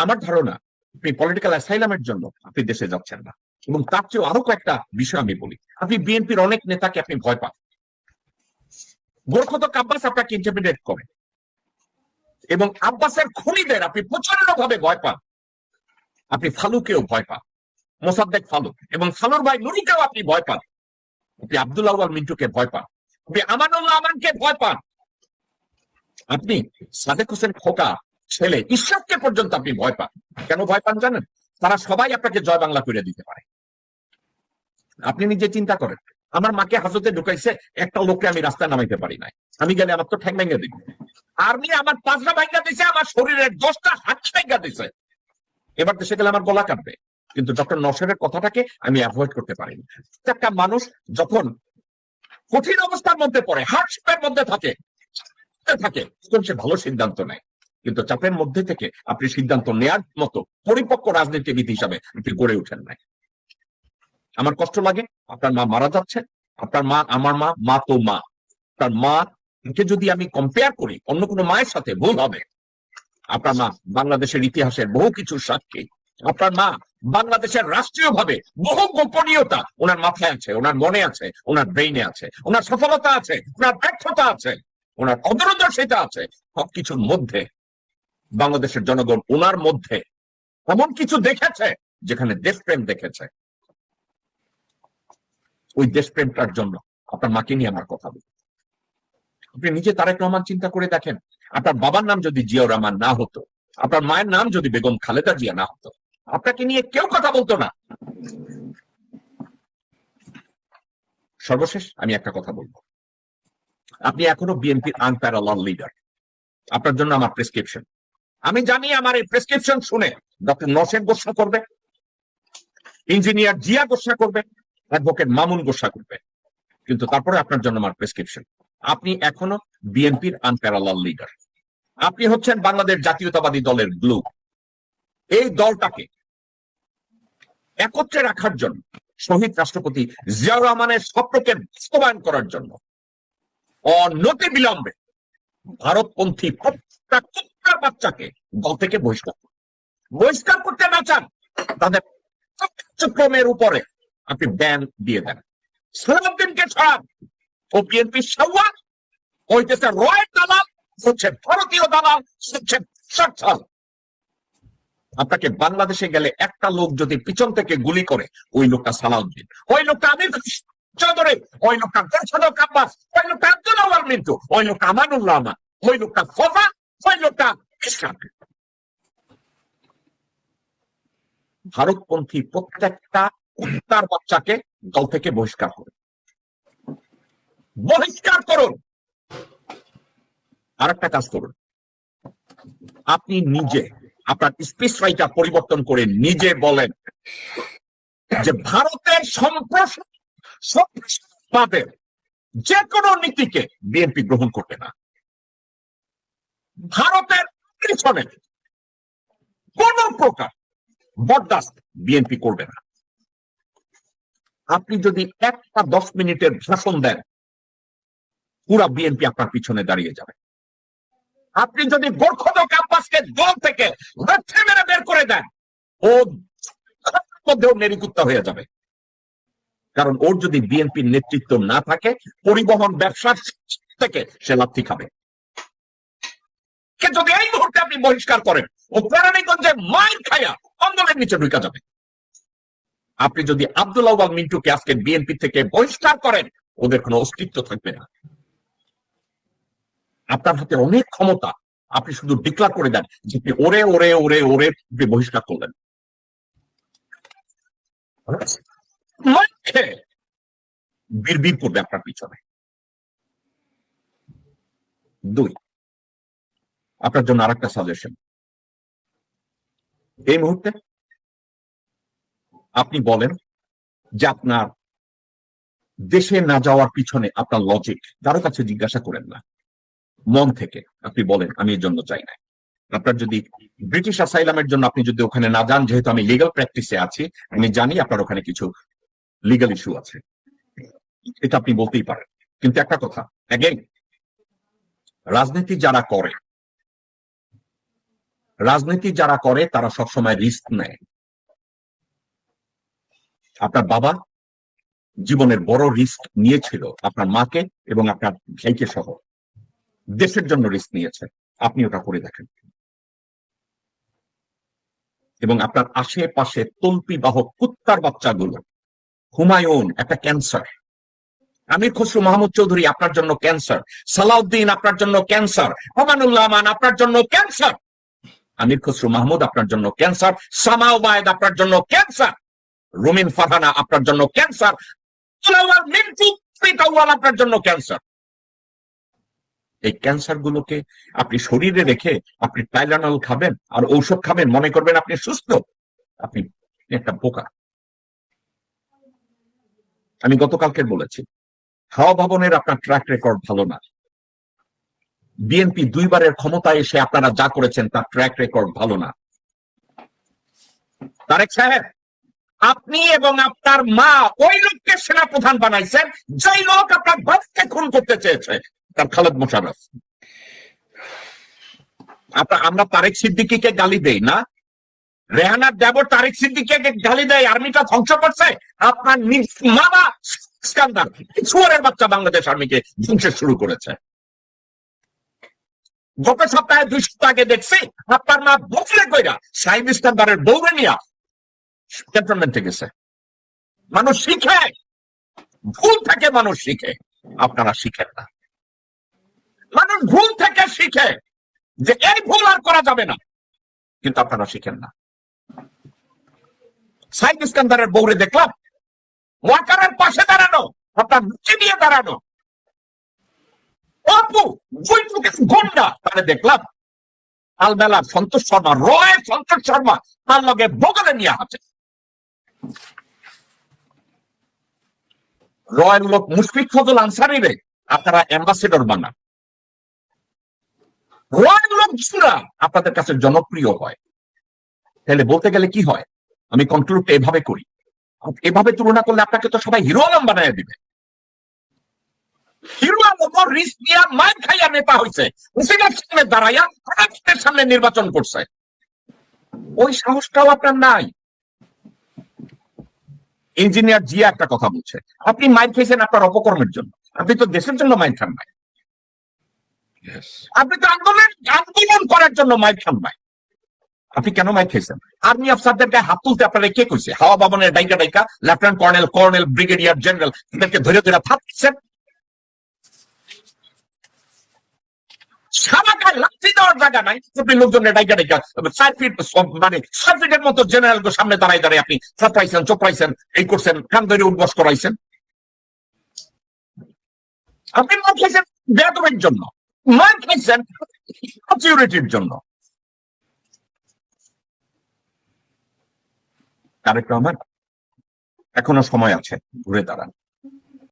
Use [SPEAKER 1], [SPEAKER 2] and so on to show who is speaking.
[SPEAKER 1] আমার ধারণা আপনি পলিটিক্যাল অ্যাসাইলামের জন্য আপনি দেশে যাচ্ছেন না। এবং তার চেয়েও আরো কয়েকটা বিষয় আমি বলি, আপনি বিএনপির অনেক নেতাকে আপনি ভয় পান। গোরখতক আব্বাস আপনাকে ইন্টারমিডিয়েট করে, এবং আব্বাসের খুনিদের আপনি প্রচন্ড ভাবে ভয় পান। আপনি ফালুকেও ভয় পান, মোসাদ্দেক ফালুক, এবং ফালুর ভাই নুরুকেও আপনি ভয় পান। আপনি আব্দুল আউয়াল মিন্টুকে ভয় পান, আপনি আমানুল্লাহ আমানকে ভয় পান, আপনি সাদেক হোসেন খোকা ছেলে ইশরাককে পর্যন্ত আপনি ভয় পান। কেন ভয় পান জানেন? তারা সবাই আপনাকে জয় বাংলা করে দিতে পারে। আপনি নিজে চিন্তা করেন, আমার মাকে হাজতে ঢুকাইছে, একটা লোককে আমি রাস্তায় নামাইতে পারি নাই, আমি গেলে আমার তো ঠ্যাং ভেঙে দিব। আর্মি আমার 5টা ভাঙ্গা দিছে, আমার শরীরের 10টা হাত ভাঙ্গা দিছে, এবার দেশে গেলে আমার গলা কাটবে। কিন্তু ডক্টর নওশাদের কথাটাকে আমি অ্যাভয়েড করতে পারিনি। একটা মানুষ যখন কঠিন অবস্থার মধ্যে পড়ে, হার্ডশিপের মধ্যে থাকে তখন সে ভালো সিদ্ধান্ত নেয়, কিন্তু চাপের মধ্যে থেকে আপনি সিদ্ধান্ত নেয়ার মতো পরিপক্ক রাজনীতিবিদ হিসাবে আপনি গড়ে উঠেন নাই। আমার কষ্ট লাগে, আপনার মা মারা যাচ্ছে, আপনার মা আমার মা, মা তো মা, তার মাকে যদি আমি কম্পেয়ার করি অন্য কোনো মায়ের সাথে ভুল হবে। আপনার মা বাংলাদেশের ইতিহাসের বহু কিছুর সাক্ষী, আপনার মা বাংলাদেশের রাষ্ট্রীয় ভাবে বহু গোপনীয়তা ওনার মাথায় আছে, ওনার মনে আছে, ওনার ব্রেইনে আছে, ওনার সফলতা আছে, ওনার ব্যর্থতা আছে, ওনার অদূরদর্শিতা আছে। সবকিছুর মধ্যে বাংলাদেশের জনগণ ওনার মধ্যে এমন কিছু দেখেছে যেখানে দেশপ্রেম দেখেছে। ওই দেশপ্রেমটার জন্য আপনার মাকে নিয়ে আমার কথা বলি। আপনি নিজে তারেক রহমান চিন্তা করে দেখেন, আপনার বাবার নাম যদি জিয়াউর রহমান না হতো, আপনার মায়ের নাম যদি বেগম খালেদা জিয়া না হতো, আপনাকে নিয়ে কেউ কথা বলতো না। সর্বশেষ আমি একটা কথা বলবো, আপনি এখনো বিএনপির আনপ্যারালাল লিডার। আপনার জন্য আমার প্রেসক্রিপশন, আমি জানি আমার এই প্রেসক্রিপশন শুনে ডক্টর নওশাদ গোসা করবে, ইঞ্জিনিয়ার জিয়া গোসা করবে, অ্যাডভোকেট মামুন গোসা করবে, কিন্তু তারপরে আপনার জন্য আমার প্রেসক্রিপশন, আপনি এখনো বিএনপির আনপ্যারালাল লিডার। আপনি হচ্ছেন বাংলাদেশ জাতীয়তাবাদী দলের গ্লু। এই দলটাকে একত্রে রাখার জন্য, শহীদ রাষ্ট্রপতি জিয়াউর রহমানের স্বপ্নকে বাস্তবায়ন করার জন্য অনতি বিলম্বে ভারতপন্থী প্রত্যেকটা বাচ্চাকে দল থেকে বহিষ্কার করতে না চান, তাদের কার্যক্রমের উপরে আপনি ব্যান দিয়ে দেন। সালাউদ্দিনকে ছড়ান, ও বিএনপি সাওয়া, ওই দেশের রয়ের দালাল, হচ্ছে ভারতীয় দালাল, হচ্ছে সচ্ছল। আপনাকে বাংলাদেশে গেলে একটা লোক যদি পিছন থেকে গুলি করে, ওই লোকটা সালাউদ্দিন, ওই লোকটা আমির চৌধুরী, ওই লোকটা গোরখতক আব্বাস, ওই লোকটা আব্দুল আউয়াল মিন্টু, ওই লোকটা আমানুল্লাহ আমান, ওই লোকটা ফজা, ওই লোকটা ইশরাক। ভারতপন্থী প্রত্যেকটা কুত্তার বাচ্চাকে দল থেকে বহিষ্কার করুন, বহিষ্কার করুন। আর একটা কাজ করুন, আপনি নিজে আপনার স্পিচ রাইটার পরিবর্তন করে নিজে বলেন যে ভারতের সম্প্রসারণবাদের যে কোনো নীতিকে বিএনপি গ্রহণ করবে না, ভারতের পিছনে কোন প্রকার বরদাস্ত বিএনপি করবে না। আপনি যদি একটা 10 মিনিটের ভাষণ দেন, পুরা বিএনপি আপনার পিছনে দাঁড়িয়ে যাবে। আপনি যদি গোরখতক আব্বাসকে দল থেকে লাথি মেরে বের করে দেন, ও মধ্যেও নেরিকুত্তা হয়ে যাবে। কারণ ওর যদি বিএনপির নেতৃত্ব না থাকে, পরিবহন ব্যবসার থেকে সে লাথি খাবে। যদি এই মুহূর্তে আপনি বহিষ্কার করেন, ও কেরানীগঞ্জে মাইর খায়া আন্দোলনের নিচে ঢুকে যাবে। আপনি যদি আব্দুল আউয়াল মিন্টুকে আজকে বিএনপি থেকে বহিষ্কার করেন, ওদের কোনো অস্তিত্ব থাকবে না। আপনার হাতে অনেক ক্ষমতা, আপনি শুধু ডিক্লার করে দেন যে ওরে ওরে ওরে ওরে বহিষ্কার করলেন। বিড়বিড় করবে আপনার পিছনে। 2, আপনার জন্য আরেকটা সাজেশন, এই মুহূর্তে আপনি বলেন যে আপনার দেশে না যাওয়ার পিছনে আপনার লজিক, কারো কাছে জিজ্ঞাসা করেন না, মন থেকে আপনি বলেন আমি এর জন্য চাই না। আপনার যদি ব্রিটিশ অ্যাসাইলামের জন্য আপনি যদি ওখানে না যান, যেহেতু আমি লিগ্যাল প্র্যাকটিসে আছি, আমি জানি আপনার ওখানে কিছু লিগ্যাল ইস্যু আছে, এটা আপনি বলতেই পারেন। কিন্তু একটা কথা, অ্যাগেইন, রাজনীতি যারা করে রাজনীতি যারা করে তারা সবসময় রিস্ক নেয়। আপনার বাবা জীবনের বড় রিস্ক নিয়েছিল আপনার মাকে এবং আপনার ভাইকে সহ, দেশের জন্য রিস্ক নিয়েছে। আপনি ওটা করে দেখেন। এবং আপনার আশেপাশে তল্পি বাহক কুত্তার বাচ্চাগুলো, হুমায়ুন একটা ক্যান্সার, আমির খসরু মাহমুদ চৌধুরী আপনার জন্য ক্যান্সার, সালাউদ্দিন আপনার জন্য ক্যান্সার, আমানুল্লাহ আমান আপনার জন্য ক্যান্সার, আমির খসরু মাহমুদ আপনার জন্য ক্যান্সার, সামা ওবায়েদ আপনার জন্য ক্যান্সার, রুমিন ফারহানা আপনার জন্য ক্যান্সার, মিন্টু আপনার জন্য ক্যান্সার। এই ক্যান্সার গুলোকে আপনি শরীরে রেখে আপনি টাইলানল খাবেন আর ঔষধ খাবেন, মনে করবেন আপনি সুস্থ। আপনি একটা বোকা। আমি গতকালকে বলেছি, হাওয়া ভবনের আপনার ট্র্যাক রেকর্ড ভালো না। বিএনপি দুইবারের ক্ষমতায় এসে আপনারা যা করেছেন তার ট্র্যাক রেকর্ড ভালো না। তারেক সাহেব, আপনি এবং আপনার মা ওই লোককে সেনাপ্রধান বানাইছেন যেই লোক আপনার বাপকে খুন করতে চেয়েছে, তার খালেদ মোশাররফ। আমরা তারেক সিদ্দিকীকে গালি দেই না, রেহানার দেবর তারেক সিদ্দিকীকে গালি দেয় আর্মিটা ধ্বংস করছে। আপনার মামা ইস্কান্দার শুয়োরের বাচ্চা বাংলাদেশ আর্মিকে ধ্বংস শুরু করেছে। গত সপ্তাহে 2 সপ্তাহ আগে দেখছি আপনার মা বকলে কইরা সাইদ ইস্কান্দারের বউরে নিয়া ক্যান্টনমেন্টে গেছে। মানুষ শিখে, ভুল থেকে মানুষ শিখে, আপনারা শিখেন না। মানুষ ভুল থেকে শিখে যে এই ভুল আর করা যাবে না, কিন্তু আপনারা শিখেন না। সাইদ ইস্কান্দারের বউরে দেখলাম ওয়াকারের পাশে দাঁড়ানো, আপনার মুখে দিয়ে দাঁড়ানো। অপু গন্ডা তাহলে দেখলাম আলবেলা সন্তোষ শর্মা, রয়ের সন্তোষ শর্মা তার লগে বগলে নিয়ে আছে। রয়ের লোক মুশফিক ফজল আনসারি রে আপনারা অ্যাম্বাসেডর বানান। রয়ের লোক আপনাদের কাছে জনপ্রিয় হয়। তাহলে বলতে গেলে কি হয়, আমি কনক্লুডটা এভাবে করি, এভাবে তুলনা করলে আপনাকে তো সবাই হিরো আলম বানায় দিবে। হিরো আলম রিস্ক নিয়ে মাইর খাইয়া নেতা হয়েছে, হুসেনের সামনে দাঁড়াইয়া প্রধানমন্ত্রীর সামনে নির্বাচন করছে। ওই সাহসটাও আপনার নাই। ইঞ্জিনিয়ার জিয়া একটা কথা বলছে, আপনি মাইর খেয়েছেন আপনার অপকর্মের জন্য, আপনি তো দেশের জন্য মাইর খান নাই। আপনি তো আন্দোলন করার জন্য মাইর খান নাই। আপনি কেন মাইর খেয়েছেন? আর্মি অফিসারদের গায়ে হাত তুলতে আপনারা কে কইছে? হাওয়া ভবনের ডাইকা ডাইকা lieutenant colonel, colonel, brigadier general এদেরকে ধরে ধরে ফাঁদছেন। সারাকায় লাঠি দেওয়ার জায়গা নাই, আপনি লোকজনের ডাইকা ডাইকা 4 ফিট মানে 6 ফিটের মতো জেনারেল সামনে দাঁড়াই দাঁড়াই আপনি চাপাইছেন, চোপাইছেন, এই করছেন, কান ধরে উদ্বাস করাইছেন। আপনি মার খাইছেন বেয়াদবের জন্য, মার খাইছেন সিকিউরিটির জন্য। তারেক রহমান, এখনো সময় আছে, ঘুরে দাঁড়ান।